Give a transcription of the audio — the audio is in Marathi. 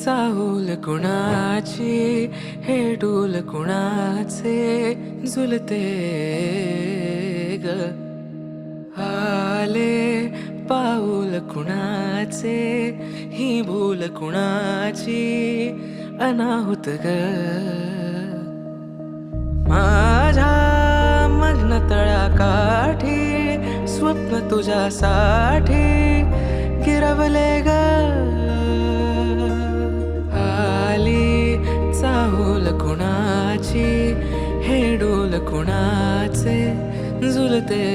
चाहूल कुणाची हे डूल कुणाचे झुलते ग आले पाऊल कुणाचे ही भूल कुणाची अनाहुत ग माझ्या मग्न तळाकाठी स्वप्न तुझ्यासाठी गिरवले ग आली चाहूल कुणाची हे डोल कुणाचे झुलते